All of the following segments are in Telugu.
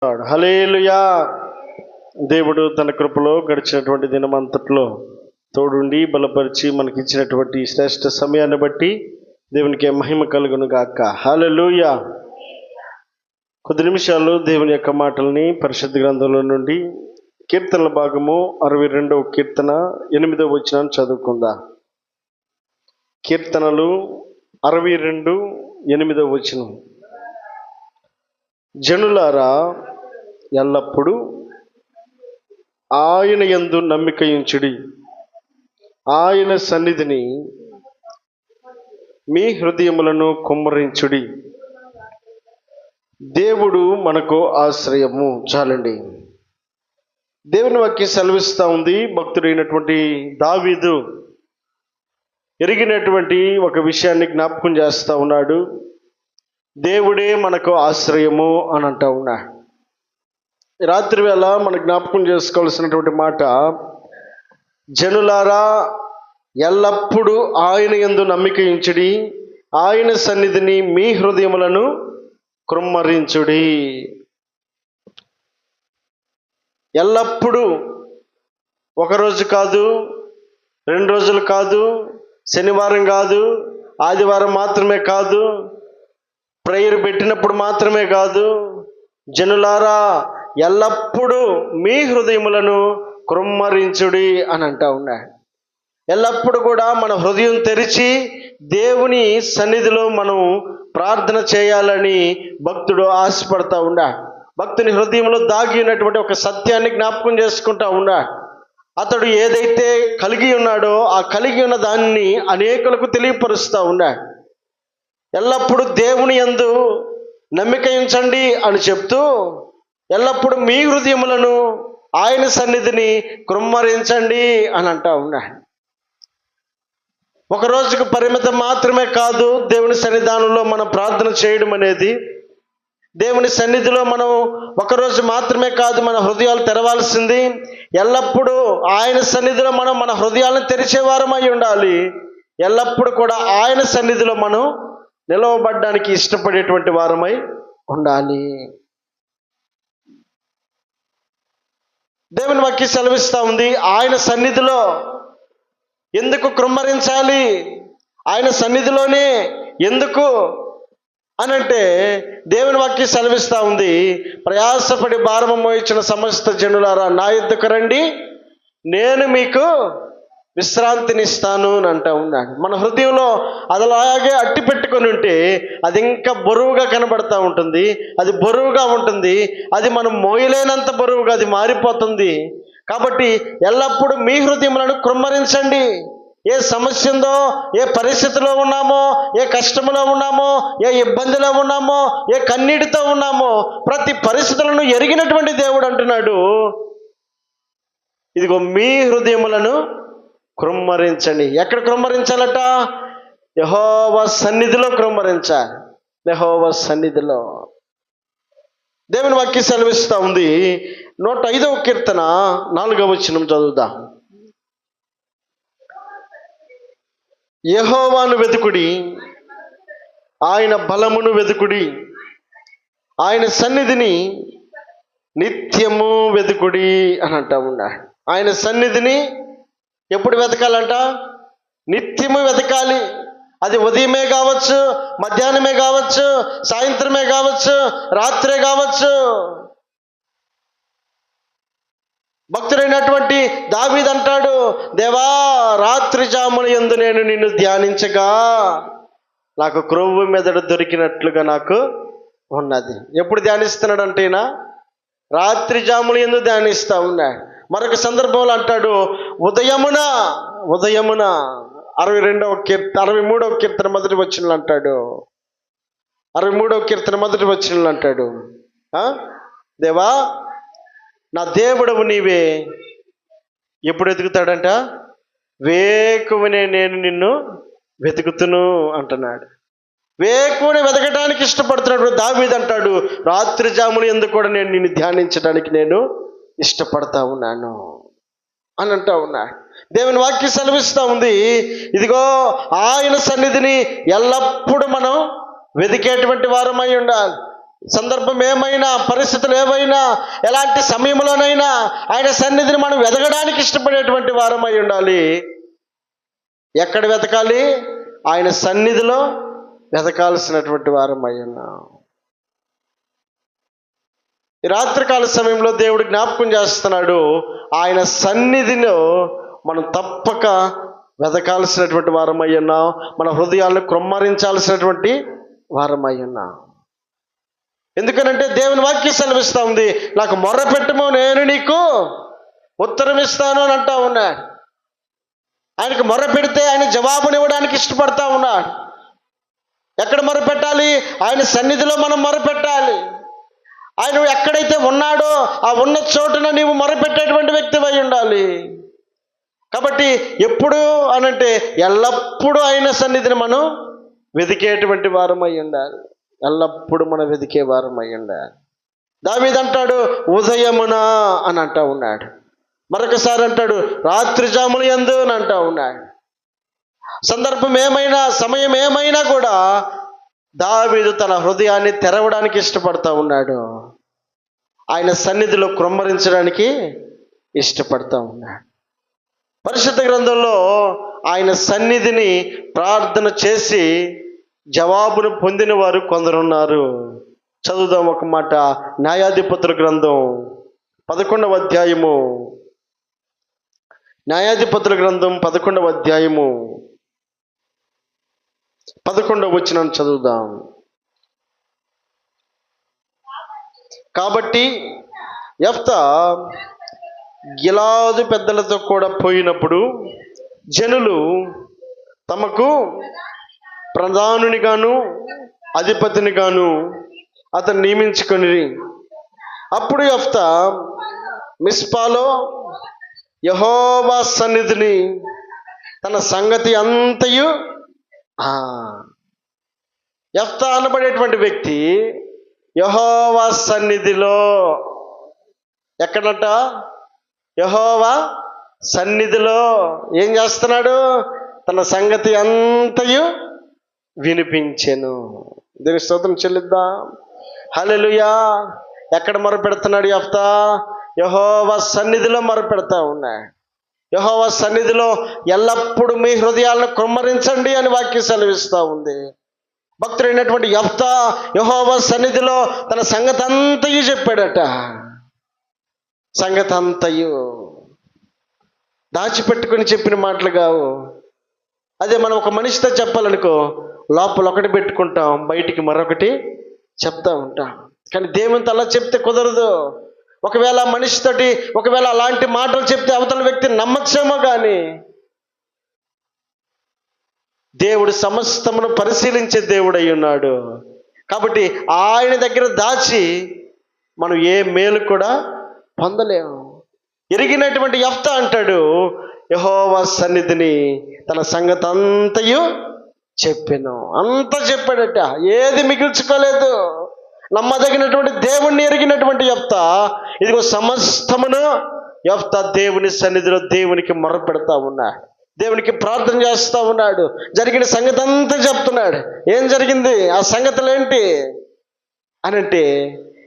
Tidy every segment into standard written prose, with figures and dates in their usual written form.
హల్లెలూయా. దేవుడు తన కృపలో గడిచినటువంటి దినమంతట్లో తోడుండి బలపరిచి మనకిచ్చినటువంటి శ్రేష్ఠ సమయాన్ని బట్టి దేవునికి మహిమ కలుగును గాక. హల్లెలూయా. కొద్ది నిమిషాలు దేవుని యొక్క మాటల్ని పరిశుద్ధ గ్రంథంలో నుండి కీర్తనల భాగము 62వ కీర్తన 8వ వచనాన్ని చదువుకుందాం. కీర్తనలు 62 8వ వచనం. జనులారా, ఎల్లప్పుడూ ఆయన యందు నమ్మిక ఉంచుడి, ఆయన సన్నిధిని మీ హృదయములను కుమ్మరించుడి. దేవుడు మనకు ఆశ్రయము. చాలండి. దేవుని వాక్యం సెలవిస్తూ ఉంది. భక్తుడైనటువంటి దావీదు ఎరిగినటువంటి ఒక విషయాన్ని జ్ఞాపకం చేస్తూ ఉన్నాడు. దేవుడే మనకు ఆశ్రయము అని అంటూ ఉన్నాడు. రాత్రి వేళ మనం జ్ఞాపకం చేసుకోవాల్సినటువంటి మాట, జనులారా ఎల్లప్పుడూ ఆయన యందు నమ్మిక ఉంచుడి, ఆయన సన్నిధిని మీ హృదయములను కృమ్మరించుడి. ఎల్లప్పుడూ, ఒకరోజు కాదు, 2 రోజులు కాదు, శనివారం కాదు, ఆదివారం మాత్రమే కాదు, ప్రేయర్ పెట్టినప్పుడు మాత్రమే కాదు, జనులారా ఎల్లప్పుడూ మీ హృదయములను కృమ్మరించుడి అని అంటా ఉన్నాడు. ఎల్లప్పుడూ కూడా మన హృదయం తెరిచి దేవుని సన్నిధిలో మనం ప్రార్థన చేయాలని భక్తుడు ఆశపడతా ఉన్నాడు. భక్తుని హృదయంలో దాగి ఉన్నటువంటి ఒక సత్యాన్ని జ్ఞాపకం చేసుకుంటా ఉన్నాడు. అతడు ఏదైతే కలిగి ఉన్నాడో ఆ కలిగి ఉన్న దాన్ని అనేకులకు తెలియపరుస్తూ ఉన్నాడు. ఎల్లప్పుడూ దేవుని యందు నమ్మిక ఉంచండి అని చెప్తూ, ఎల్లప్పుడూ మీ హృదయములను ఆయన సన్నిధిని కృమ్మరించండి అని అంటా ఉన్నాడు. ఒక రోజుకు పరిమితం మాత్రమే కాదు దేవుని సన్నిధానంలో మనం ప్రార్థన చేయడం అనేది. దేవుని సన్నిధిలో మనం ఒకరోజు మాత్రమే కాదు మన హృదయాలు తెరవాల్సింది. ఎల్లప్పుడూ ఆయన సన్నిధిలో మనం మన హృదయాలను తెరిచేవారమై ఉండాలి. ఎల్లప్పుడూ కూడా ఆయన సన్నిధిలో మనం నిలవబడ్డానికి ఇష్టపడేటువంటి వారమై ఉండాలి. దేవుని వాక్యం సెలవిస్తూ ఉంది. ఆయన సన్నిధిలో ఎందుకు కృమ్మరించాలి, ఆయన సన్నిధిలోనే ఎందుకు అనంటే, దేవుని వాక్యం సెలవిస్తూ ఉంది, ప్రయాసపడి భారము మోయించిన సమస్త జనులారా నా యొద్దకు రండి, నేను మీకు విశ్రాంతినిస్తాను అని అంటూ ఉన్నాడు. మన హృదయంలో అది అలాగే అట్టి పెట్టుకొని ఉంటే అది ఇంకా బరువుగా కనబడతా ఉంటుంది. అది బరువుగా ఉంటుంది. అది మనం మోయలేనంత బరువుగా అది మారిపోతుంది. కాబట్టి ఎల్లప్పుడూ మీ హృదయములను కృమ్మరించండి. ఏ సమస్య ఉందో, ఏ పరిస్థితిలో ఉన్నామో, ఏ కష్టంలో ఉన్నామో, ఏ ఇబ్బందిలో ఉన్నామో, ఏ కన్నీటితో ఉన్నామో, ప్రతి పరిస్థితులను ఎరిగినటువంటి దేవుడు అంటున్నాడు, ఇదిగో మీ హృదయములను కృమ్మరించండి. ఎక్కడ కృమ్మరించాలట? యెహోవా సన్నిధిలో కృమ్మరించాలి. యెహోవా సన్నిధిలో. దేవుని వాక్యం సెలవిస్తూ ఉంది. 105వ కీర్తన 4వ వచనం చదువుదాం. యెహోవాను వెతుకుడి, ఆయన బలమును వెతుకుడి, ఆయన సన్నిధిని నిత్యము వెతుకుడి అని అంటా ఉన్నా. ఆయన సన్నిధిని ఎప్పుడు వెతకాలంట? నిత్యము వెతకాలి. అది ఉదయమే కావచ్చు, మధ్యాహ్నమే కావచ్చు, సాయంత్రమే కావచ్చు, రాత్రే కావచ్చు. భక్తుడైనటువంటి దావీదు అంటాడు, దేవా రాత్రి జామున యందు నేను నిన్ను ధ్యానించగా నాకు క్రొవ్వు మెదడు దొరికినట్లుగా నాకు ఉన్నది. ఎప్పుడు ధ్యానిస్తున్నాడంటేనా? రాత్రి జామున యందు ధ్యానిస్తూ ఉన్నాడు. మరొక సందర్భంలో అంటాడు, ఉదయమున 63వ కీర్తన మొదటి వచనంలో అంటాడు, 63వ కీర్తన మొదటి వచనంలో అంటాడు, దేవా నా దేవుడవు నీవే. ఎప్పుడు వెతుకుతాడంట? వేకువనే నేను నిన్ను వెతుకుతును అంటున్నాడు. వేకువని వెతకడానికి ఇష్టపడుతున్నాడు దావీదు అంటాడు, రాత్రి జామున యందు కూడా నేను నిన్ను ధ్యానించడానికి నేను ఇష్టపడతా ఉన్నాను అని అంటా ఉన్నా. దేవుని వాక్యం సెలవిస్తూ ఉంది, ఇదిగో ఆయన సన్నిధిని ఎల్లప్పుడూ మనం వెతికేటువంటి వారమై ఉండాలి. సందర్భం ఏమైనా, పరిస్థితులు ఏవైనా, ఎలాంటి సమయంలోనైనా ఆయన సన్నిధిని మనం వెతకడానికి ఇష్టపడేటువంటి వారమై ఉండాలి. ఎక్కడ వెతకాలి? ఆయన సన్నిధిలో వెతకాల్సినటువంటి వారమై ఉన్నాం. ఈ రాత్రికాల సమయంలో దేవుడు జ్ఞాపకం చేస్తున్నాడు, ఆయన సన్నిధిలో మనం తప్పక వెతకాల్సినటువంటి వారమై ఉన్నాం. మన హృదయాలను క్రొమ్మరించాల్సినటువంటి వారమై ఉన్నాం. ఎందుకనంటే దేవుని వాక్యం సెలవిస్తూ ఉంది, నాకు మొర్ర పెట్టము, నేను నీకు ఉత్తరం ఇస్తాను అని అంటా ఉన్నాడు. ఆయనకు మొర్ర పెడితే ఆయన జవాబునివ్వడానికి ఇష్టపడతా ఉన్నాడు. ఎక్కడ మొర్ర పెట్టాలి? ఆయన సన్నిధిలో మనం మొర్ర పెట్టాలి. ఆయన ఎక్కడైతే ఉన్నాడో ఆ ఉన్న చోటున నీవు మొరపెట్టేటువంటి వ్యక్తివై ఉండాలి. కాబట్టి ఎప్పుడు అనంటే ఎల్లప్పుడూ ఆయన సన్నిధిని మనం వెతికేటువంటి వారమై ఉండాలి. ఎల్లప్పుడూ మనం వెతికే వారమై ఉండాలి. దావీదు అంటాడు, ఉదయమున అని అంటా ఉన్నాడు. మరొకసారి అంటాడు, రాత్రి జాముల యందు అని అంటా ఉన్నాడు. సందర్భం ఏమైనా, సమయం ఏమైనా కూడా దావీదు తన హృదయాన్ని తెరవడానికి ఇష్టపడతా ఉన్నాడు. ఆయన సన్నిధిలో క్రొమ్మరించడానికి ఇష్టపడతా ఉన్నాడు. పరిశుద్ధ గ్రంథంలో ఆయన సన్నిధిని ప్రార్థన చేసి జవాబును పొందిన వారు కొందరున్నారు. చదువుదాం ఒక మాట. న్యాయాధిపతుల గ్రంథం 11వ అధ్యాయము. న్యాయాధిపతుల గ్రంథం 11వ అధ్యాయము 11వ వచనం చదువుదాం. కాబట్టి యెఫ్తా గిలాదు పెద్దలతో కూడా పోయినప్పుడు జనులు తమకు ప్రధానునిగాను అధిపతినిగాను అతను నియమించుకొని, అప్పుడు యెఫ్తా మిస్పాలో యెహోవా సన్నిధిని తన సంగతి అంతయు యెఫ్తా అనబడేటువంటి వ్యక్తి యెహోవా సన్నిధిలో, ఎక్కడట? యెహోవా సన్నిధిలో ఏం చేస్తున్నాడు? తన సంగతి అంతయు వినిపించెను. దీని స్తోత్రం చెల్లిద్దాం. హల్లెలూయా. ఎక్కడ మొరపెడుతున్నాడు యెఫ్తా? యెహోవా సన్నిధిలో మొరపెడతా ఉన్నాడు. యెహోవా సన్నిధిలో ఎల్లప్పుడూ మీ హృదయాలను కుమ్మరించండి అని వాక్యం సెలవిస్తూ ఉంది. భక్తుడైనటువంటి యెఫ్తా యెహోవా సన్నిధిలో తన సంగతి అంతయు చెప్పాడట. సంగతి అంతయు దాచిపెట్టుకుని చెప్పిన మాటలు కావు. అదే మనం ఒక మనిషితో చెప్పాలనుకో, లోపల ఒకటి పెట్టుకుంటాం, బయటికి మరొకటి చెప్తా ఉంటాం. కానీ దేవునితో అలా చెప్తే కుదరదు. ఒకవేళ మనిషితోటి ఒకవేళ అలాంటి మాటలు చెప్తే అవతల వ్యక్తి నమ్మచ్చేమో, కానీ దేవుడు సమస్తమును పరిశీలించే దేవుడై ఉన్నాడు. కాబట్టి ఆయన దగ్గర దాచి మనం ఏ మేలు కూడా పొందలేము. ఎరిగినటువంటి యెఫ్తా అంటాడు, యెహోవా సన్నిధిని తన సంగతి అంతయు చెప్పాను. అంతా చెప్పాడట, ఏది మిగిల్చుకోలేదు. నమ్మదగినటువంటి దేవుణ్ణి ఎరిగినటువంటి యెఫ్తా ఇదిగో సమస్తమును యెఫ్తా దేవుని సన్నిధిలో దేవునికి మొరపెడతా ఉన్నాడు. దేవునికి ప్రార్థన చేస్తూ ఉన్నాడు. జరిగిన సంగతి అంతా చెప్తున్నాడు. ఏం జరిగింది, ఆ సంగతులు ఏంటి అనంటే,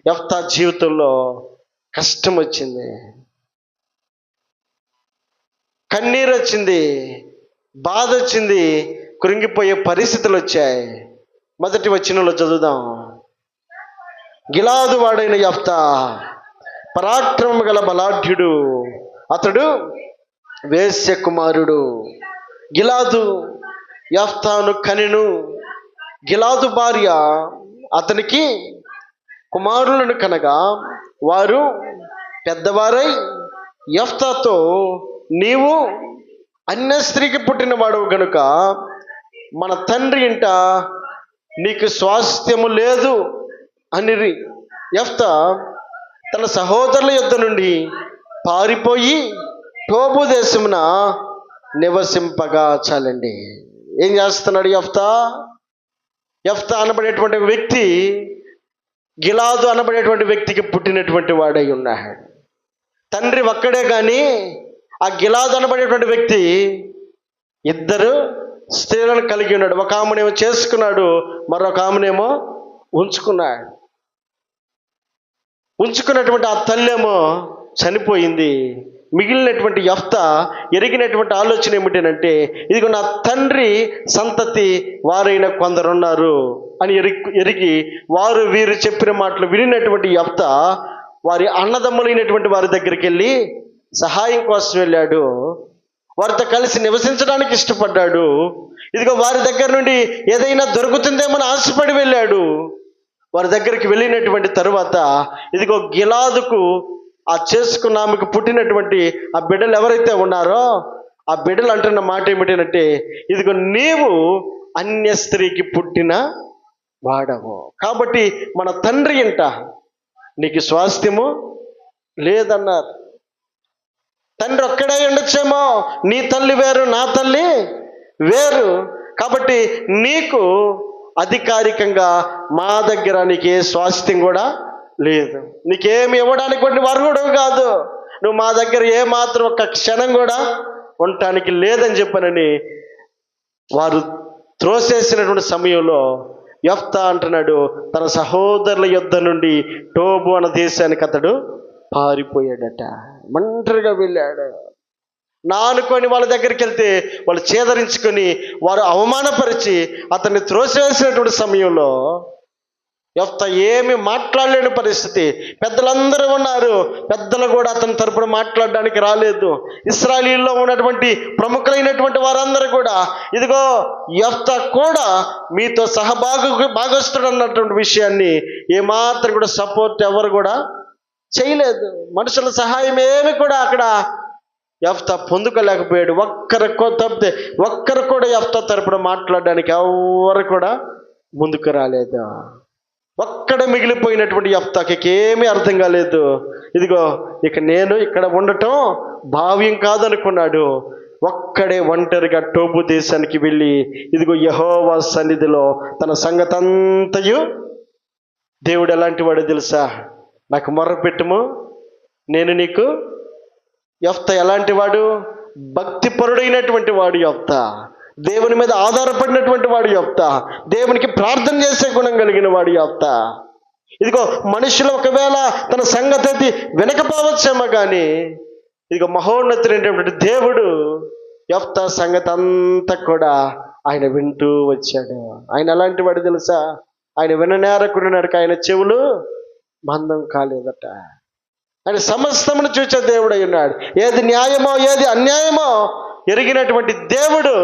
యెఫ్తా జీవితంలో కష్టం వచ్చింది, కన్నీరు వచ్చింది, బాధ వచ్చింది, కృంగిపోయే పరిస్థితులు వచ్చాయి. మొదటి వచనంలో చదువుదాం. గిలాదు వాడైన యెఫ్తా పరాక్రమం గల బలాఢ్యుడు, అతడు వేశ్య కుమారుడు. గిలాదు యెఫ్తాను కనెను. గిలాదు భార్య అతనికి కుమారులను కనగా వారు పెద్దవారై యెఫ్తాతో, నీవు అన్య స్త్రీకి పుట్టినవాడవు గనుక మన తండ్రి ఇంట నీకు స్వాస్థ్యము లేదు అనిరి. యెఫ్తా తన సహోదరుల యొద్ద నుండి పారిపోయి టోబు దేశమున నివసింపగా. చాలండి. ఏం చేస్తున్నాడు యెఫ్తా? యెఫ్తా అనబడేటువంటి వ్యక్తి గిలాదు అనబడేటువంటి వ్యక్తికి పుట్టినటువంటి వాడై ఉన్నాడు. తండ్రి ఒక్కడే, కానీ ఆ గిలాదు అనబడేటువంటి వ్యక్తి ఇద్దరు స్త్రీలను కలిగి ఉన్నాడు. ఒక ఆమెనేమో చేసుకున్నాడు, మరొక ఆమెనేమో ఉంచుకున్నాడు. ఉంచుకున్నటువంటి ఆ తల్లేమో చనిపోయింది. మిగిలినటువంటి యెఫ్తా ఎరిగినటువంటి ఆలోచన ఏమిటంటే, ఇదిగో నా తండ్రి సంతతి వారైన కొందరున్నారు అని ఎరిగి వారు వీరు చెప్పిన మాటలు వినినటువంటి యెఫ్తా వారి అన్నదమ్ములైనటువంటి వారి దగ్గరికి వెళ్ళి సహాయం కోసం వెళ్ళాడు. వారితో కలిసి నివసించడానికి ఇష్టపడ్డాడు. ఇదిగో వారి దగ్గర నుండి ఏదైనా దొరుకుతుందేమని ఆశపడి వెళ్ళాడు. వారి దగ్గరికి వెళ్ళినటువంటి తరువాత ఇదిగో గిలాదుకు ఆ చేసుకున్న ఆమెకు పుట్టినటువంటి ఆ బిడ్డలు ఎవరైతే ఉన్నారో ఆ బిడ్డలు అంటున్న మాట ఏమిటంటే, ఇదిగో నీవు అన్య స్త్రీకి పుట్టిన వాడవు కాబట్టి మన తండ్రి ఇంట నీకు స్వాస్థ్యము లేదన్నారు. తండ్రి ఒక్కడే ఉండొచ్చేమో, నీ తల్లి వేరు నా తల్లి వేరు, కాబట్టి నీకు అధికారికంగా మా దగ్గర నీకు ఏ స్వాస్థ్యం కూడా లేదు, నీకేమి ఇవ్వడానికి కూడా అర్హుడు కాదు, నువ్వు మా దగ్గర ఏ మాత్రం ఒక్క క్షణం కూడా ఉండటానికి లేదని చెప్పనని వారు త్రోసేసినటువంటి సమయంలో యెఫ్తా అంటున్నాడు, తన సహోదరుల యుద్ధ నుండి టోబు అన్న దేశానికి అతడు పారిపోయాడట. ఒంటరిగా వెళ్ళాడు. నానుకొని వాళ్ళ దగ్గరికి వెళ్తే వాళ్ళు చేదరించుకొని వారు అవమానపరిచి అతన్ని త్రోసివేసినటువంటి సమయంలో యెఫ్తా ఏమి మాట్లాడలేని పరిస్థితి. పెద్దలందరూ ఉన్నారు, పెద్దలు కూడా అతని తరపున మాట్లాడడానికి రాలేదు. ఇశ్రాయేలీయుల్లో ఉన్నటువంటి ప్రముఖులైనటువంటి వారందరూ కూడా ఇదిగో యెఫ్తా కూడా మీతో భాగస్తుడు అన్నటువంటి విషయాన్ని ఏమాత్రం కూడా సపోర్ట్ ఎవరు కూడా చేయలేదు. మనుషుల సహాయం ఏమి కూడా అక్కడ యెఫ్తా పొందుకోలేకపోయాడు. ఒక్కరు కూడా యెఫ్తా తరపున మాట్లాడడానికి ఎవరు కూడా ముందుకు రాలేదు. ఒక్కడే మిగిలిపోయినటువంటి యెఫ్తాకి ఏమీ అర్థం కాలేదు. ఇదిగో ఇక నేను ఇక్కడ ఉండటం భావ్యం కాదనుకున్నాడు. ఒక్కడే ఒంటరిగా టోబు దేశానికి వెళ్ళి ఇదిగో యెహోవా సన్నిధిలో తన సంగతంతయు, దేవుడు ఎలాంటి వాడో తెలుసా, నాకు మొర్ర పెట్టుము, నేను నీకు. యెఫ్తా ఎలాంటి వాడు? భక్తిపరుడైనటువంటి వాడు యెఫ్తా, దేవుని మీద ఆధారపడినటువంటి వాడు యెఫ్తా, దేవునికి ప్రార్థన చేసే గుణం కలిగిన వాడు యెఫ్తా. ఇదిగో మనుషులు ఒకవేళ తన సంగతి వినకపోవచ్చేమో కానీ ఇదిగో మహోన్నతుడైనటువంటి దేవుడు యెఫ్తా సంగతి అంతా కూడా ఆయన వింటూ వచ్చాడు. ఆయన ఎలాంటి వాడు తెలుసా, ఆయన విననేరకుడినాడు, ఆయన చెవులు మందం కాలేదట. ఆయన సమస్తమును చూచే దేవుడు అయి ఉన్నాడు. ఏది న్యాయమో ఏది అన్యాయమో ఎరిగినటువంటి దేవుడు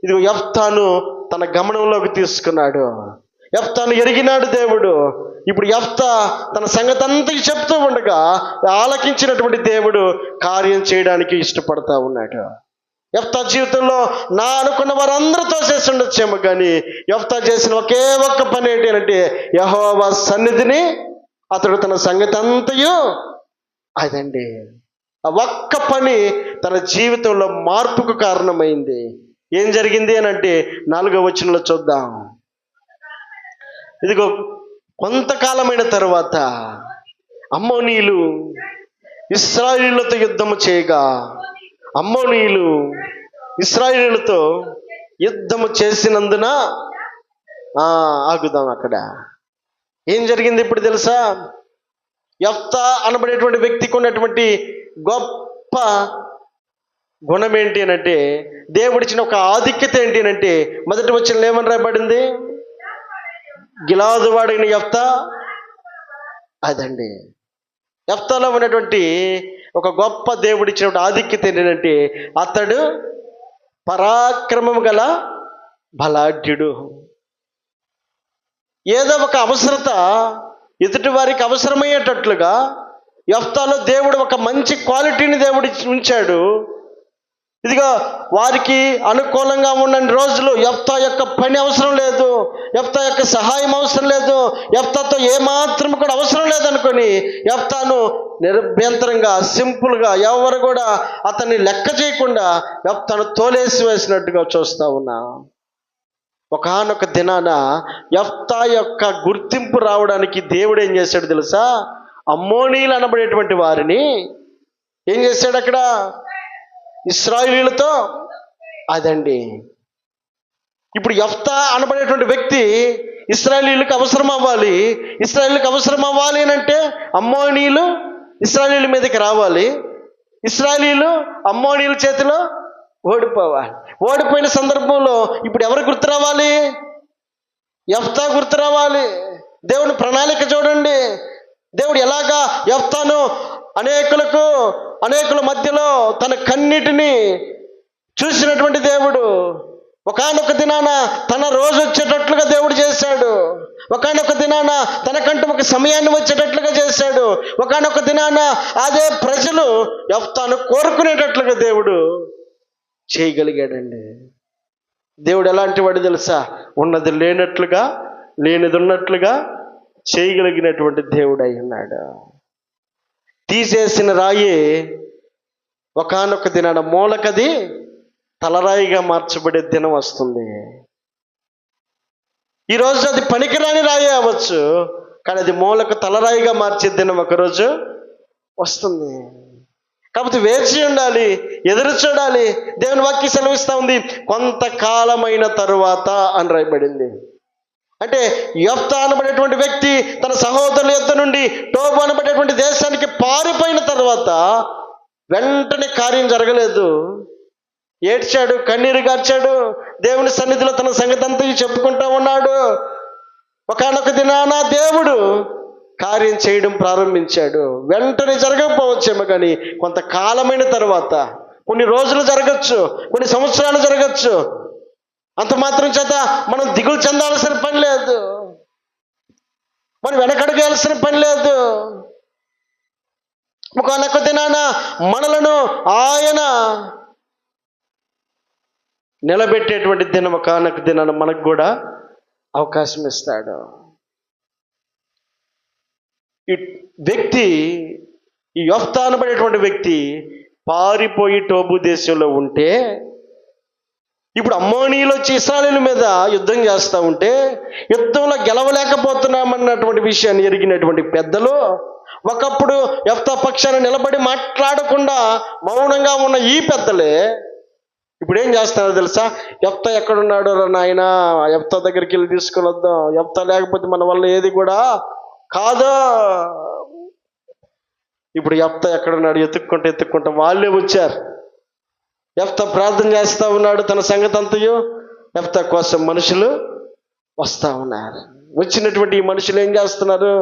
ఇదిగో యెఫ్తాను తన గమనంలోకి తీసుకున్నాడు. యెఫ్తాను ఎరిగినాడు దేవుడు. ఇప్పుడు యెఫ్తా తన సంగతి అంతా చెప్తూ ఉండగా ఆలకించినటువంటి దేవుడు కార్యం చేయడానికి ఇష్టపడతా ఉన్నాడు. యెఫ్తా జీవితంలో నా అనుకున్న వారందరూ తోసేసి ఉండొచ్చేమో కానీ యెఫ్తా చేసిన ఒకే ఒక్క పని ఏంటి అంటే, యెహోవా సన్నిధిని అతడు తన సంగతి అంతయు అదండి. ఆ ఒక్క పని తన జీవితంలో మార్పుకు కారణమైంది. ఏం జరిగింది అని అంటే 4వ వచనంలో చూద్దాం. ఇదిగో కొంతకాలమైన తరువాత అమ్మోనీయులు ఇశ్రాయేలీయులతో యుద్ధము చేయగా, అమ్మోనీయులు ఇశ్రాయేలీయులతో యుద్ధము చేసినందున ఆగుదాం అక్కడ. ఏం జరిగింది ఇప్పుడు తెలుసా? యెఫ్తా అనబడేటువంటి వ్యక్తికి ఉన్నటువంటి గొప్ప గుణం ఏంటి అని అంటే, దేవుడిచ్చిన ఒక ఆధిక్యత ఏంటి అని అంటే, మొదటి వచనంలో ఏమని రాయబడింది? గిలాదు వాడైన యెఫ్తా అదండి. యెఫ్తాలో ఉన్నటువంటి ఒక గొప్ప దేవుడిచ్చినటువంటి ఆధిక్యత ఏంటంటే, అతడు పరాక్రమం గల బలాఢ్యుడు. ఏదో ఒక అవసరత ఎదుటి వారికి అవసరమయ్యేటట్లుగా యెఫ్తాలో దేవుడు ఒక మంచి క్వాలిటీని దేవుడు ఉంచాడు. ఇదిగో వారికి అనుకూలంగా ఉన్న రోజులు యెఫ్తా యొక్క పని అవసరం లేదు, యెఫ్తా యొక్క సహాయం అవసరం లేదు, యెఫ్తాతో ఏమాత్రం కూడా అవసరం లేదనుకొని యెఫ్తాను నిరభ్యంతరంగా సింపుల్గా ఎవరు కూడా అతన్ని లెక్క చేయకుండా యెఫ్తాను తోలేసి వేసినట్టుగా చూస్తా ఉన్నా. ఒకానొక దినాన యెఫ్తా యొక్క గుర్తింపు రావడానికి దేవుడు ఏం చేశాడు తెలుసా? అమ్మోనీయులు అనబడేటువంటి వారిని ఏం చేశాడు అక్కడ? ఇశ్రాయేలీయులతో అదండి. ఇప్పుడు యెఫ్తా అనబడేటువంటి వ్యక్తి ఇశ్రాయేలీయులకు అవసరం అవ్వాలి. ఇశ్రాయేలీయులకు అవసరం అవ్వాలి అని అంటే అమ్మోనీయులు ఇశ్రాయేలీయుల మీదకి రావాలి. ఇశ్రాయేలీయులు అమ్మోనీయుల చేతిలో ఓడిపోవాలి. ఓడిపోయిన సందర్భంలో ఇప్పుడు ఎవరు గుర్తు రావాలి? యెఫ్తా గుర్తు రావాలి. దేవుని ప్రణాళిక చూడండి. దేవుడు ఎలాగా యెఫ్తాను అనేకుల మధ్యలో తన కన్నిటిని చూసినటువంటి దేవుడు. ఒకానొక దినాన తన రోజు వచ్చేటట్లుగా దేవుడు చేశాడు. ఒకానొక దినాన తనకంటూ ఒక సమయాన్ని వచ్చేటట్లుగా చేశాడు. ఒకానొక దినాన అదే ప్రజలు యెఫ్తాను కోరుకునేటట్లుగా దేవుడు చేయగలిగాడండి. దేవుడు ఎలాంటి వాడు తెలుసా? ఉన్నది లేనట్లుగా, లేనిది ఉన్నట్లుగా చేయగలిగినటువంటి దేవుడు అయి ఉన్నాడు. తీసేసిన రాయి ఒకానొక దినాన మూలకది తలరాయిగా మార్చబడే దినం వస్తుంది. ఈరోజు అది పనికిరాని రాయి అవ్వచ్చు, కానీ అది మూలకు తలరాయిగా మార్చే దినం ఒకరోజు వస్తుంది. కాబట్టి వేచి ఉండాలి, ఎదురు చూడాలి. దేవుని వాక్యం సెలవిస్తూ ఉంది, కొంతకాలమైన తరువాత అని రాయబడింది. అంటే యెఫ్తా అనబడేటువంటి వ్యక్తి తన సహోదరుల యొద్ద నుండి టోబు అనబడేటువంటి దేశానికి పారిపోయిన తర్వాత వెంటనే కార్యం జరగలేదు. ఏడ్చాడు, కన్నీరు గార్చాడు, దేవుని సన్నిధిలో తన సంగతి అంతా చెప్పుకుంటూ ఉన్నాడు. ఒకానొక దినాన దేవుడు కార్యం చేయడం ప్రారంభించాడు. వెంటనే జరగకపోవచ్చేమో, కానీ కొంతకాలమైన తర్వాత, కొన్ని రోజులు జరగచ్చు, కొన్ని సంవత్సరాలు జరగచ్చు. అంత మాత్రం చేత మనం దిగులు చెందాల్సిన పని లేదు, మనం వెనకడుగేయాల్సిన పని లేదు. ఒకానొక దినాన మనలను ఆయన నిలబెట్టేటువంటి దినం ఒకానొక దినాన మనకు కూడా అవకాశం ఇస్తాడు. ఈ వ్యక్తి, ఈ యెఫ్తా అనబడేటువంటి వ్యక్తి పారిపోయి టోబు దేశంలో ఉంటే, ఇప్పుడు అమ్మోనీయులు వచ్చి ఇశ్రాయేలీయుల మీద యుద్ధం చేస్తూ ఉంటే యుద్ధంలో గెలవలేకపోతున్నామన్నటువంటి విషయాన్ని ఎరిగినటువంటి పెద్దలు ఒకప్పుడు యెఫ్తా పక్షాన నిలబడి మాట్లాడకుండా మౌనంగా ఉన్న ఈ పెద్దలే ఇప్పుడు ఏం చేస్తున్నారో తెలుసా? యెఫ్తా ఎక్కడున్నాడు రా నాయనా, యెఫ్తా దగ్గరికి వెళ్ళి తీసుకుని వద్దాం, యెఫ్తా లేకపోతే మన వల్ల ఏది కూడా కాదు. ఇప్పుడు యెఫ్తా ఎక్కడున్నాడు ఎత్తుక్కుంటూ వాళ్ళే వచ్చారు. యెఫ్తా ప్రార్థన చేస్తూ ఉన్నాడు, తన సంగతి అంతయు యెఫ్తా కోసం మనుషులు వస్తూ ఉన్నారు. వచ్చినటువంటి ఈ మనుషులు ఏం చేస్తున్నారు?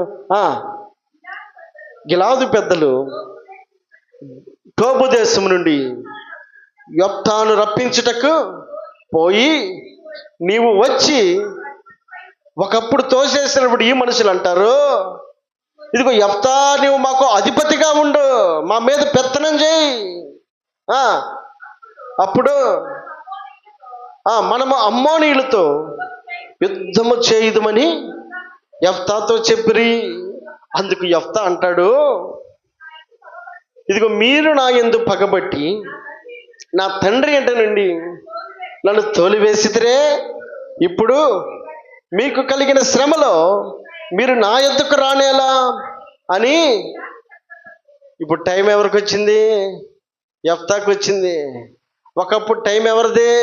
గిలాదు పెద్దలు టోబు దేశం నుండి యెఫ్తాను రప్పించుటకు పోయి, నీవు వచ్చి ఒకప్పుడు తోసేసినప్పుడు ఈ మనుషులు అంటారు, ఇదిగో యెఫ్తా, నీవు మాకు అధిపతిగా ఉండు, మా మీద పెత్తనం చేయి, అప్పుడు మనము అమ్మోనీయులతో యుద్ధము చేయుదుమని యెఫ్తాతో చెప్పిరి. అందుకు యెఫ్తా అంటాడు, ఇదిగో మీరు నా యందు పగబట్టి నా తండ్రి ఎంట నుండి నన్ను తోలివేసితిరే, ఇప్పుడు మీకు కలిగిన శ్రమలో మీరు నా యొద్దకు రానేలా అని. ఇప్పుడు టైం ఎవరికి వచ్చింది? యెఫ్తాకు వచ్చింది. ఒకప్పుడు టైం ఎవరిది?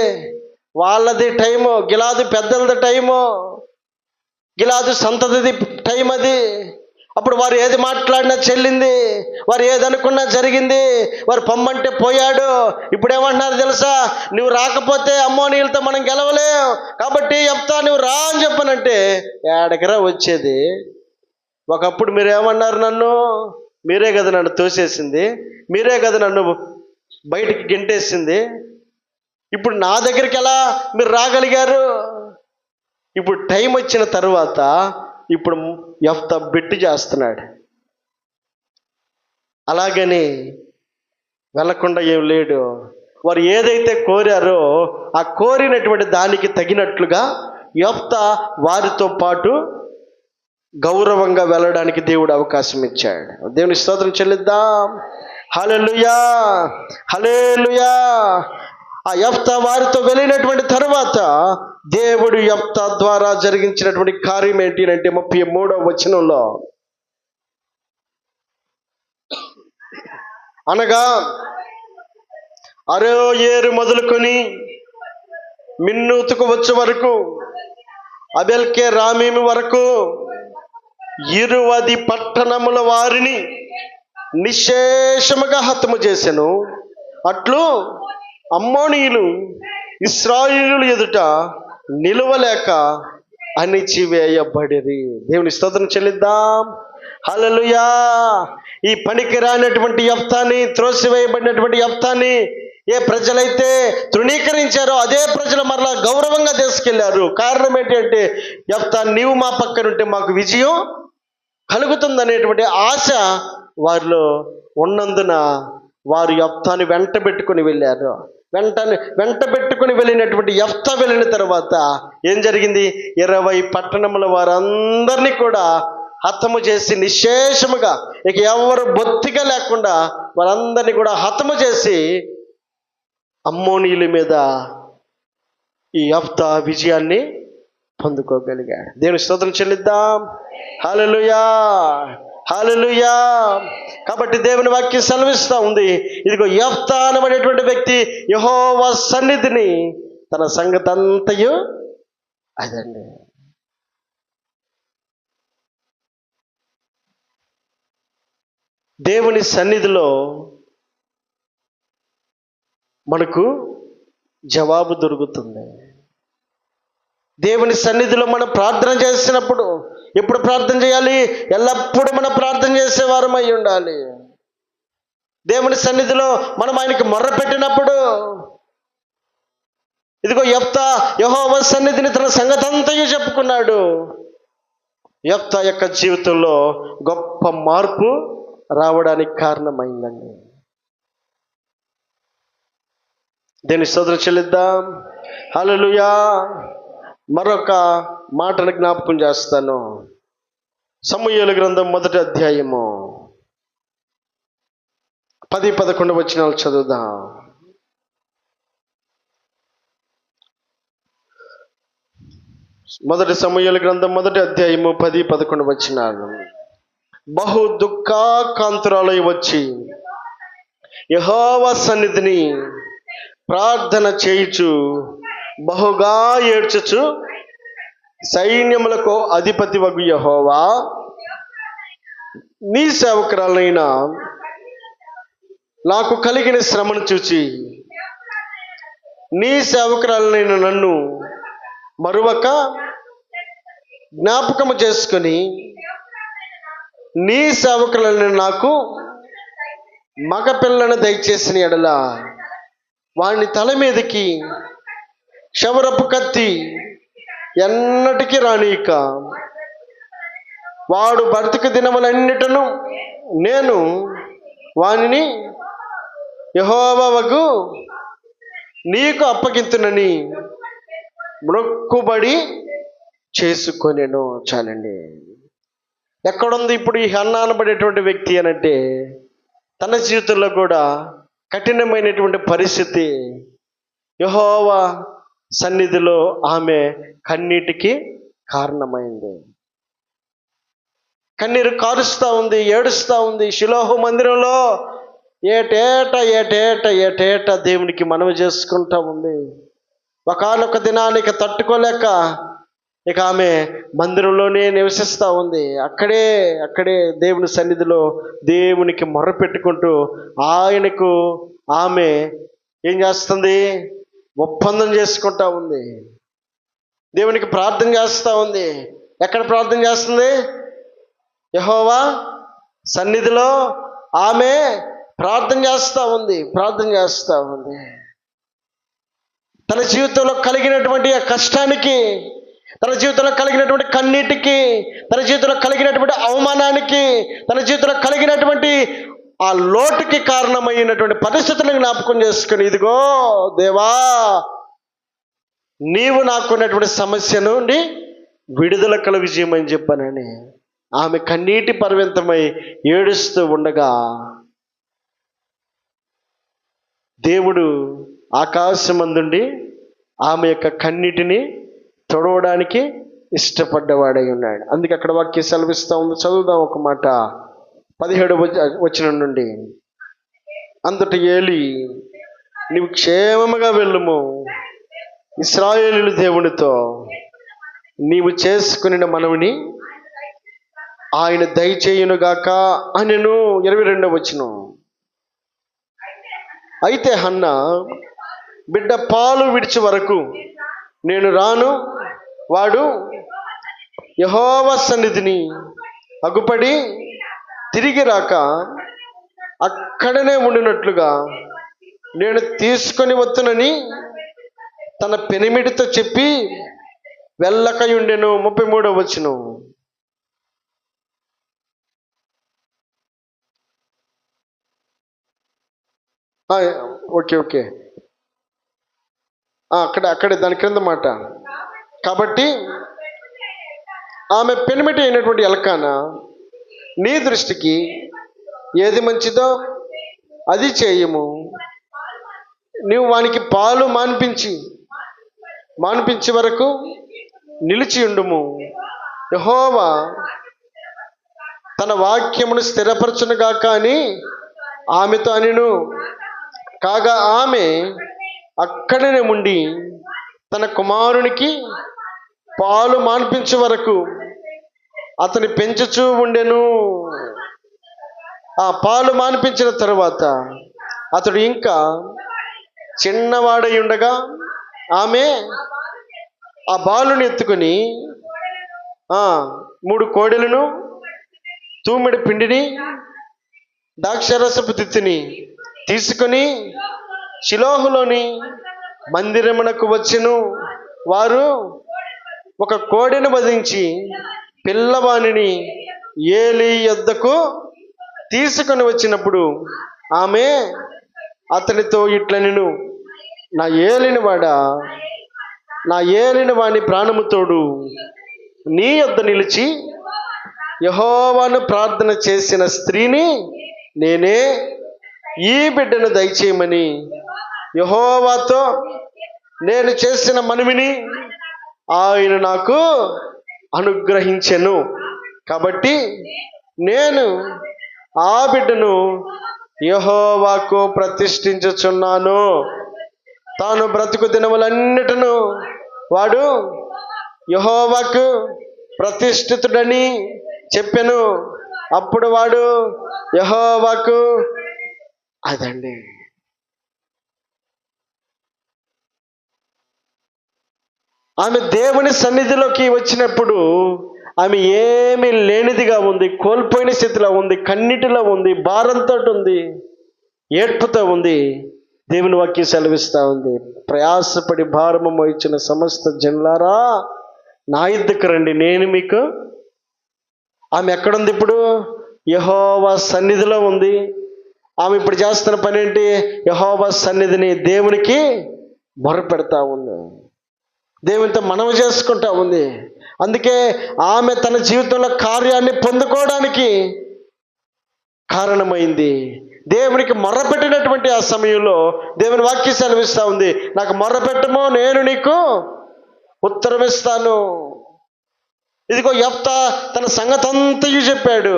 వాళ్ళది టైము, గిలాదు పెద్దలది టైము, గిలాదు సంతతిది టైం అది. అప్పుడు వారు ఏది మాట్లాడినా చెల్లింది, వారు ఏదనుకున్నా జరిగింది, వారు పొమ్మంటే పోయాడు. ఇప్పుడు ఏమంటున్నారు తెలుసా? నువ్వు రాకపోతే అమ్మోనీయులతో మనం గెలవలేం, కాబట్టి యెఫ్తా నువ్వు రా అని చెప్పనంటే ఏడకరా వచ్చేది. ఒకప్పుడు మీరేమన్నారు? నన్ను, మీరే కదా నన్ను తోసేసింది, మీరే కదా నన్ను బయటికి గెంటేసింది, ఇప్పుడు నా దగ్గరికి ఎలా మీరు రాగలిగారు? ఇప్పుడు టైం వచ్చిన తర్వాత ఇప్పుడు యెఫ్తా బెట్టు చేస్తున్నాడు. అలాగని వెళ్ళకుండా ఏం లేడు. వారు ఏదైతే కోరారో ఆ కోరినటువంటి దానికి తగినట్లుగా యెఫ్తా వారితో పాటు గౌరవంగా వెళ్ళడానికి దేవుడు అవకాశం ఇచ్చాడు. దేవుని స్తోత్రం చెల్లిద్దాం. హల్లెలూయా, హల్లెలూయా. ఆ యెఫ్తా వారితో వెళ్ళినటువంటి తరువాత దేవుడు యెఫ్తా ద్వారా జరిగించినటువంటి కార్యం ఏంటి అంటే 33వ వచనంలో, అనగా అరోయేరు మొదలుకొని మిన్నూతుకు వచ్చే వరకు అబెల్కే రామీమి వరకు 20 పట్టణముల వారిని నిశ్శేషముగా హతము చేసెను. అట్లు అమ్మోనీయులు ఇశ్రాయేలీయుల ఎదుట నిలువలేక అణిచివేయబడిరి. దేవుని స్తోత్రం చెల్లిద్దాం. హల్లెలూయా. ఈ పనికి రానటువంటి యెఫ్తాని, త్రోసివేయబడినటువంటి యెఫ్తాని ఏ ప్రజలైతే తృణీకరించారో అదే ప్రజలు మరలా గౌరవంగా తీసుకెళ్లారు. కారణం ఏంటంటే, యెఫ్తా నీవు మా పక్కనుంటే మాకు విజయం కలుగుతుందనేటువంటి ఆశ వారిలో ఉన్నందున వారు యెఫ్తాని వెంట పెట్టుకుని వెళ్ళారు. వెంట పెట్టుకుని వెళ్ళినటువంటి యెఫ్తా వెళ్ళిన తర్వాత ఏం జరిగింది? 20 పట్టణముల వారందరినీ కూడా హతము చేసి నిశ్శేషముగా, ఇక ఎవరు బొత్తిగా లేకుండా వారందరినీ కూడా హతము చేసి అమ్మోనీయుల మీద ఈ యెఫ్తా విజయాన్ని పొందుకోగలిగాడు. దేవుని స్తోత్రం చెల్లిద్దాం. హల్లెలూయా, హల్లెలూయా. కాబట్టి దేవుని వాక్యం సెలవిస్తూ ఉంది, ఇదిగో యెఫ్తా అనబడేటువంటి వ్యక్తి యెహోవా సన్నిధిని తన సంగతి అంతయు అదండి. దేవుని సన్నిధిలో మనకు జవాబు దొరుకుతుంది. దేవుని సన్నిధిలో మనం ప్రార్థన చేసినప్పుడు, ఎప్పుడు ప్రార్థన చేయాలి? ఎల్లప్పుడూ మనం ప్రార్థన చేసేవారం అయి ఉండాలి. దేవుని సన్నిధిలో మనం ఆయనకి మొర్ర పెట్టినప్పుడు, ఇదిగో యెఫ్తా యెహోవా సన్నిధిని తన సంగతంతయు చెప్పుకున్నాడు. యెఫ్తా యొక్క జీవితంలో గొప్ప మార్పు రావడానికి కారణమైందండి. దేవుని స్తోత్రం చెల్లిద్దాం. హల్లెలూయా. మరొక మాటను జ్ఞాపకం చేస్తాను. సమూయేలు గ్రంథం 1వ అధ్యాయము 10-11 వచనాలు చదువుదాం. మొదటి సమూయేలు గ్రంథం 1వ అధ్యాయము 10-11 వచనాలు. బహు దుఃఖాకాంతురాలై వచ్చి యెహోవా సన్నిధిని ప్రార్థన చేయుచు బహుగా ఏడ్చుచు, సైన్యములకు అధిపతి వగు యెహోవా, నీ సేవకురాలైన నాకు కలిగిన శ్రమను చూచి నీ సేవకురాలైన నన్ను మరువక జ్ఞాపకము చేసుకొని నీ సేవకురాలైన నాకు మగ పిల్లను దయచేసిన ఎడల వాని తల మీదకి క్షవరపు కత్తి ఎన్నటికీ రానీక, వాడు బ్రతుకు దినములన్నిటను నేను వానిని యెహోవాకు నీకు అప్పగింతునని మొక్కుబడి చేసుకొనెను. చాలండి. ఎక్కడుంది ఇప్పుడు ఈ హన్నా అనబడేటువంటి వ్యక్తి అనంటే, తన జీవితంలో కూడా కఠినమైనటువంటి పరిస్థితి. యెహోవా సన్నిధిలో ఆమె కన్నీటికి కారణమైంది. కన్నీరు కారుస్తూ ఉంది, ఏడుస్తూ ఉంది. షిలోహు మందిరంలో ఏటేట దేవునికి మనవి చేసుకుంటూ ఉంది. ఒకానొక దినానికి తట్టుకోలేక ఇక ఆమె మందిరంలోనే నివసిస్తూ ఉంది. అక్కడే దేవుని సన్నిధిలో దేవునికి మొర్ర పెట్టుకుంటూ ఆయనకు ఆమె ఏం చేస్తుంది? ఒప్పందం చేసుకుంటా ఉంది. దేవునికి ప్రార్థన చేస్తూ ఉంది. ఎక్కడ ప్రార్థన చేస్తుంది? యెహోవా సన్నిధిలో ఆమె ప్రార్థన చేస్తూ ఉంది. తన జీవితంలో కలిగినటువంటి ఆ కష్టానికి, తన జీవితంలో కలిగినటువంటి కన్నీటికి, తన జీవితంలో కలిగినటువంటి అవమానానికి, తన జీవితంలో కలిగినటువంటి ఆ లోటుకి కారణమైనటువంటి పరిస్థితులను జ్ఞాపకం చేసుకుని, ఇదిగో దేవా, నీవు నాకున్నటువంటి సమస్య నుండి విడుదల కలుగు చేయమని చెప్పానని ఆమె కన్నీటి పర్యంతమై ఏడుస్తూ ఉండగా, దేవుడు ఆకాశమందుండి ఆమె యొక్క కన్నీటిని తొడవడానికి ఇష్టపడ్డవాడై ఉన్నాడు. అందుకే అక్కడ వాక్యం సెలవిస్తూ ఉంది. చదువుదాం ఒక మాట. 17వ వచనం నుండి. అంతట ఏలి, నీవు క్షేమముగా వెళ్ళుము, ఇశ్రాయేలీయుల దేవునితో నీవు చేసుకుని మనవిని ఆయన దయచేయునుగాక అనెను. 22వ వచనం. అయితే హన్నా, బిడ్డ పాలు విడిచి వరకు నేను రాను. వాడు యెహోవా సన్నిధిని అగుపడి తిరిగి రాక అక్కడనే ఉండినట్లుగా నేను తీసుకొని వత్తునని తన పెనిమిడితో చెప్పి వెళ్ళకయుండెను. 33వ వచనం. ఓకే అక్కడే దాని క్రింద మాట. కాబట్టి ఆమె పెనిమిటి అయినటువంటి ఎల్కానా, నీ దృష్టికి ఏది మంచిదో అది చేయము. నీవు వానికి పాలు మాన్పించి వరకు నిలిచి ఉండుము. యెహోవా తన వాక్యమును స్థిరపరచునుగాక అని ఆమెతో అనెను. కాగా ఆమె అక్కడనే ఉండి తన కుమారునికి పాలు మాన్పించే వరకు అతని పెంచుచూ ఉండెను. ఆ పాలు మాన్పించిన తరువాత అతడు ఇంకా చిన్నవాడై ఉండగా ఆమె ఆ బాలుని ఎత్తుకొని 3 కోడెలను, తూమెడు పిండిని, ద్రాక్షరసపు తిత్తిని తీసుకొని షిలోహులోని మందిరమునకు వచ్చెను. వారు ఒక కోడెను వధించి పిల్లవానిని ఏలీ యొద్దకు తీసుకొని వచ్చినప్పుడు ఆమె అతనితో ఇట్లనెను, నా ఏలిన వాని ప్రాణము తోడు నీ యొద్ద నిలిచి యెహోవాను ప్రార్థన చేసిన స్త్రీని నేనే. ఈ బిడ్డను దయచేయమని యెహోవాతో నేను చేసిన మనవిని ఆయన నాకు అనుగ్రహించెను. కాబట్టి నేను ఆ బిడ్డను యెహోవాకు ప్రతిష్ఠించుచున్నాను. తాను బ్రతుకు దినములన్నిటను వాడు యెహోవాకు ప్రతిష్ఠితుడని చెప్పెను. అప్పుడు వాడు యెహోవాకు అదండి. ఆమె దేవుని సన్నిధిలోకి వచ్చినప్పుడు ఆమె ఏమీ లేనిదిగా ఉంది, కోల్పోయిన స్థితిలో ఉంది, కన్నీటిలో ఉంది, భారంతో ఉంది, ఏడ్పుతో ఉంది. దేవుని వాక్యం సెలవిస్తూ ఉంది, ప్రయాసపడి భారము మోయించిన సమస్త జనులారా నా యుద్ధకు రండి, నేను మీకు. ఆమె ఎక్కడుంది ఇప్పుడు? యెహోవా సన్నిధిలో ఉంది. ఆమె ఇప్పుడు చేస్తున్న పని ఏంటి? యెహోవా సన్నిధిని దేవునికి మొరపెడతా ఉంది, దేవునితో మనవి చేసుకుంటా ఉంది. అందుకే ఆమె తన జీవితంలో కార్యాన్ని పొందుకోవడానికి కారణమైంది. దేవునికి మొర్రపెట్టినటువంటి ఆ సమయంలో దేవుని వాక్యం సెలవిస్తూ ఉంది, నాకు మొర్రపెట్టము, నేను నీకు ఉత్తరం ఇస్తాను. ఇదిగో యెఫ్తా తన సంగతంతయు చెప్పాడు.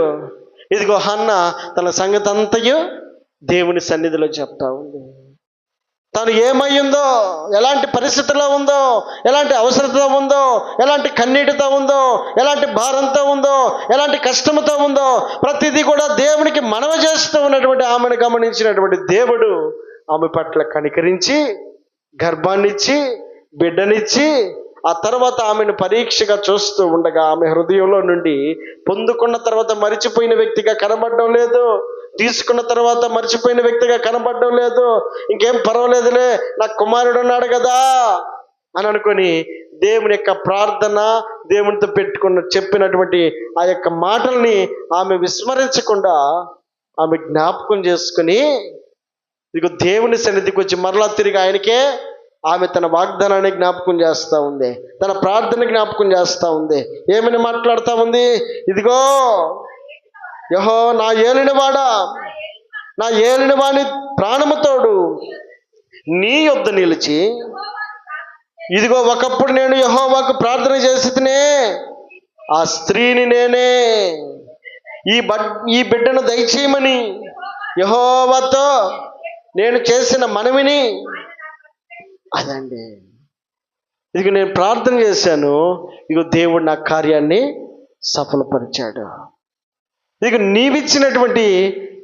ఇదిగో హన్న తన సంగతంతయు దేవుని సన్నిధిలో చెప్తా ఉంది. తను ఏమయ్యిందో, ఎలాంటి పరిస్థితిలో ఉందో, ఎలాంటి అవసరతతో ఉందో, ఎలాంటి కన్నీటితో ఉందో, ఎలాంటి భారంతో ఉందో, ఎలాంటి కష్టంతో ఉందో, ప్రతిదీ కూడా దేవునికి మనవి చేస్తూ ఉన్నటువంటి ఆమెను గమనించినటువంటి దేవుడు ఆమె పట్ల కనికరించి గర్భాన్నిచ్చి బిడ్డనిచ్చి ఆ తర్వాత ఆమెను పరీక్షగా చూస్తూ ఉండగా ఆమె హృదయంలో నుండి పొందుకున్న తర్వాత మరిచిపోయిన వ్యక్తిగా కనబడడం లేదు, తీసుకున్న తర్వాత మర్చిపోయిన వ్యక్తిగా కనబడడం లేదు. ఇంకేం పర్వాలేదులే, నాకు కుమారుడు ఉన్నాడు కదా అని అనుకొని దేవుని యొక్క ప్రార్థన, దేవునితో చెప్పినటువంటి ఆ యొక్క మాటల్ని ఆమె విస్మరించకుండా ఆమె జ్ఞాపకం చేసుకుని ఇదిగో దేవుని సన్నిధికి వచ్చి మరలా తిరిగి ఆయనకే ఆమె తన వాగ్దానాన్ని జ్ఞాపకం చేస్తూ ఉంది, తన ప్రార్థన జ్ఞాపకం చేస్తూ ఉంది. ఏమని మాట్లాడుతూ ఉంది? ఇదిగో నా ఏలినవాడా, నా ఏలినవాని ప్రాణముతోడు నీ యొద్ద నిలిచి, ఇదిగో ఒకప్పుడు నేను యెహోవాకు ప్రార్థన చేసినే, ఆ స్త్రీని నేనే. ఈ బిడ్డను దయచేయమని యెహోవాతో నేను చేసిన మనవిని అదండి. ఇదిగో నేను ప్రార్థన చేశాను, ఇదిగో దేవుడు నా కార్యాన్ని సఫలపరిచాడు. ఇదిగో నీవిచ్చినటువంటి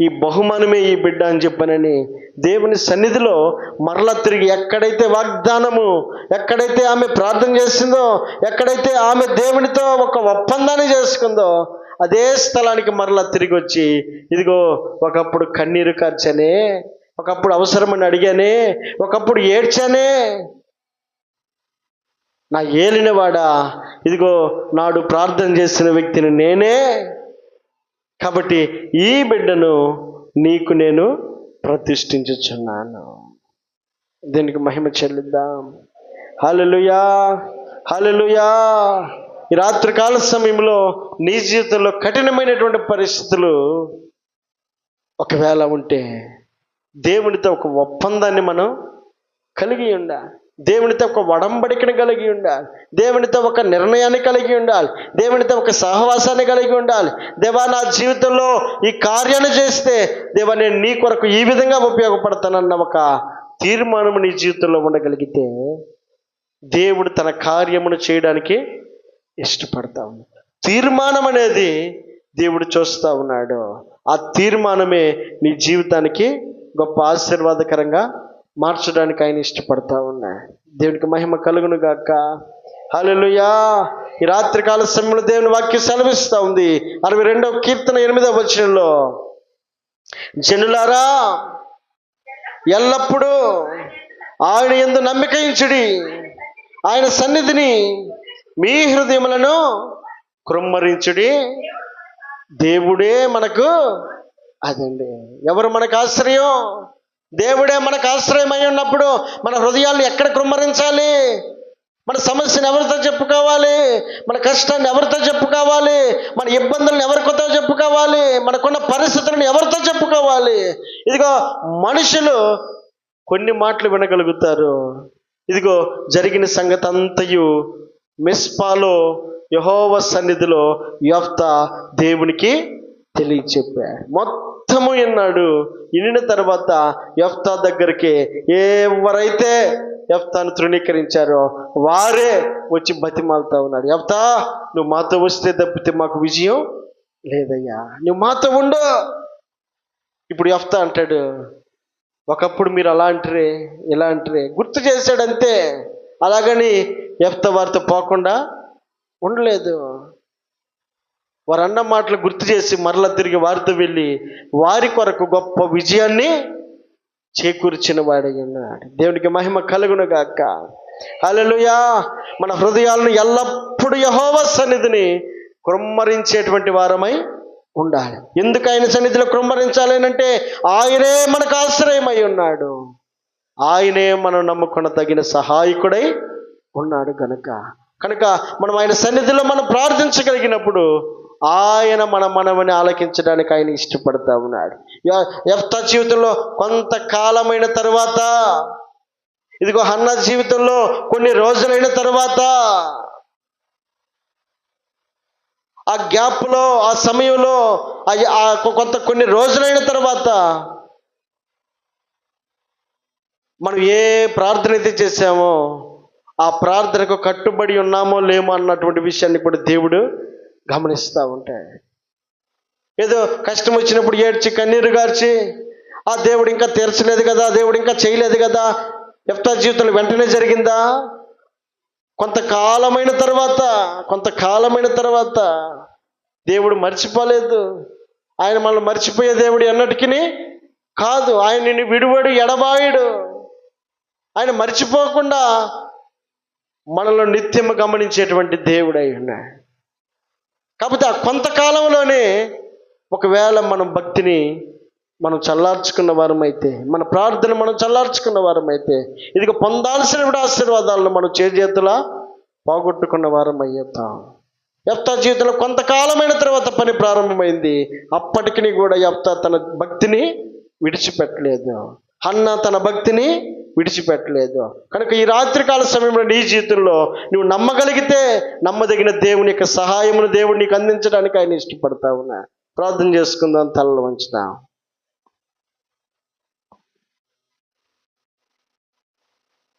ఈ బహుమానమే ఈ బిడ్డ అని చెప్పానని దేవుని సన్నిధిలో మరలా తిరిగి ఎక్కడైతే వాగ్దానము, ఎక్కడైతే ఆమె ప్రార్థన చేసిందో, ఎక్కడైతే ఆమె దేవునితో ఒక ఒప్పందాన్ని చేసుకుందో అదే స్థలానికి మరలా తిరిగి వచ్చి, ఇదిగో ఒకప్పుడు కన్నీరు కార్చానే, ఒకప్పుడు అవసరమని అడిగానే, ఒకప్పుడు ఏడ్చానే, నా ఏలినవాడా, ఇదిగో నాడు ప్రార్థన చేసిన వ్యక్తిని నేనే, కాబట్టి ఈ బిడ్డను నీకు నేను ప్రతిష్ఠించుచున్నాను. దీనికి మహిమ చెల్లిద్దాం. హల్లెలూయా, హల్లెలూయా. ఈ రాత్రికాల సమయంలో నీ జీవితంలో కఠినమైనటువంటి పరిస్థితులు ఒకవేళ ఉంటే దేవునితో ఒక ఒప్పందాన్ని మనం కలిగి ఉండాలి, దేవునితో ఒక ఒడంబడికను కలిగి ఉండాలి, దేవునితో ఒక నిర్ణయాన్ని కలిగి ఉండాలి, దేవునితో ఒక సహవాసాన్ని కలిగి ఉండాలి. దేవా, నా జీవితంలో ఈ కార్యాన్ని చేస్తే దేవా నేను నీ కొరకు ఈ విధంగా ఉపయోగపడతానన్న ఒక తీర్మానం నీ జీవితంలో ఉండగలిగితే దేవుడు తన కార్యమును చేయడానికి ఇష్టపడతాం. తీర్మానం అనేది దేవుడు చూస్తూ ఉన్నాడు. ఆ తీర్మానమే నీ జీవితానికి గొప్ప ఆశీర్వాదకరంగా మార్చడానికి ఆయన ఇష్టపడతా ఉన్నాడు. దేవునికి మహిమ కలుగును గాక. హల్లెలూయా. ఈ రాత్రికాల సమయంలో దేవుని వాక్యం సెలవిస్తూ ఉంది. 62వ కీర్తన 8వ వచనంలో, జనులారా ఎల్లప్పుడూ ఆయన యందు నమ్మిక ఉంచుడి, ఆయన సన్నిధిని మీ హృదయములను కృమ్మరించుడి. దేవుడే మనకు అదండి. ఎవరు మనకు ఆశ్రయం? దేవుడే మనకు ఆశ్రయమై ఉన్నప్పుడు మన హృదయాన్ని ఎక్కడ కృమ్మరించాలి? మన సమస్యను ఎవరితో చెప్పుకోవాలి? మన కష్టాన్ని ఎవరితో చెప్పుకోవాలి? మన ఇబ్బందులను ఎవరితో చెప్పుకోవాలి? మనకున్న పరిస్థితులను ఎవరితో చెప్పుకోవాలి? ఇదిగో మనుషులు కొన్ని మాటలు వినగలుగుతారు. ఇదిగో జరిగిన సంగతి అంతయు మిస్పాలో యెహోవా సన్నిధిలో యెఫ్తా దేవునికి తెలియచెప్పాడు. మొత్తము విన్నాడు. వినిన తర్వాత యెఫ్తా దగ్గరికి ఎవరైతే యెఫ్తాను తృణీకరించారో వారే వచ్చి బతిమాలుతా ఉన్నాడు. యెఫ్తా, నువ్వు మాతో వస్తే తప్పితే మాకు విజయం లేదయ్యా, నువ్వు మాతో ఉండు. ఇప్పుడు యెఫ్తా అంటాడు, ఒకప్పుడు మీరు అలా అంటారే ఇలా అంటారే. గుర్తు చేశాడంతే. అలాగని యెఫ్తా వారితో పోకుండా ఉండలేదు. వారు అన్న మాటలు గుర్తు చేసి మరలా తిరిగి వారితో వెళ్ళి వారి కొరకు గొప్ప విజయాన్ని చేకూర్చిన వాడై ఉన్నాడు. దేవునికి మహిమ కలుగును గాక. హల్లెలూయా. మన హృదయాలను ఎల్లప్పుడూ యెహోవా సన్నిధిని కృమ్మరించేటువంటి వారమై ఉండాలి. ఎందుకు ఆయన సన్నిధిలో కృమ్మరించాలి అంటే ఆయనే మనకు ఆశ్రయమై ఉన్నాడు, ఆయనే మనం నమ్ముకున్న తగిన సహాయకుడై ఉన్నాడు. కనుక మనం ఆయన సన్నిధిలో మనం ప్రార్థించగలిగినప్పుడు ఆయన మన మనవని ఆలకించడానికి ఆయన ఇష్టపడతా ఉన్నాడు. యెఫ్తా జీవితంలో కొంతకాలమైన తర్వాత, ఇదిగో హన్నా జీవితంలో కొన్ని రోజులైన తర్వాత, ఆ గ్యాప్లో, ఆ సమయంలో, కొన్ని రోజులైన తర్వాత మనం ఏ ప్రార్థన అయితే చేశామో ఆ ప్రార్థనకు కట్టుబడి ఉన్నామో లేమో అన్నటువంటి విషయాన్ని కూడా దేవుడు గమనిస్తూ ఉంటాడు. ఏదో కష్టం వచ్చినప్పుడు ఏడ్చి కన్నీరు గార్చి ఆ దేవుడు ఇంకా తీర్చలేదు కదా, దేవుడు ఇంకా చేయలేదు కదా. యెఫ్తా జీవితంలో వెంటనే జరిగిందా? కొంతకాలమైన తర్వాత దేవుడు మర్చిపోలేదు. ఆయన మనల్ని మర్చిపోయే దేవుడు ఎన్నటికీ కాదు. ఆయన నిన్ను విడువడు, ఎడబాయుడు. ఆయన మర్చిపోకుండా మనలో నిత్యము గమనించేటువంటి దేవుడు అయి ఉన్నాడు. కాకపోతే ఆ కొంతకాలంలోనే ఒకవేళ మనం భక్తిని మనం చల్లార్చుకున్న వారమైతే, మన ప్రార్థన మనం చల్లార్చుకున్న వారమైతే, ఇదిగో పొందాల్సిన ఆశీర్వాదాలను మనం చేతులా పోగొట్టుకున్న వారం అయ్యేద్దాం. యెఫ్తా జీవితంలో కొంతకాలమైన తర్వాత పని ప్రారంభమైంది. అప్పటికి కూడా యెఫ్తా తన భక్తిని విడిచిపెట్టలేదు, హన్నా తన భక్తిని విడిచిపెట్టలేదు. కనుక ఈ రాత్రికాల సమయంలో నీ జీవితంలో నువ్వు నమ్మగలిగితే నమ్మదగిన దేవుని యొక్క సహాయమును దేవుడు నీకు అందించడానికి ఆయన ఇష్టపడతా ఉన్నా. ప్రార్థన చేసుకుందాం, తలలు వంచుదాం.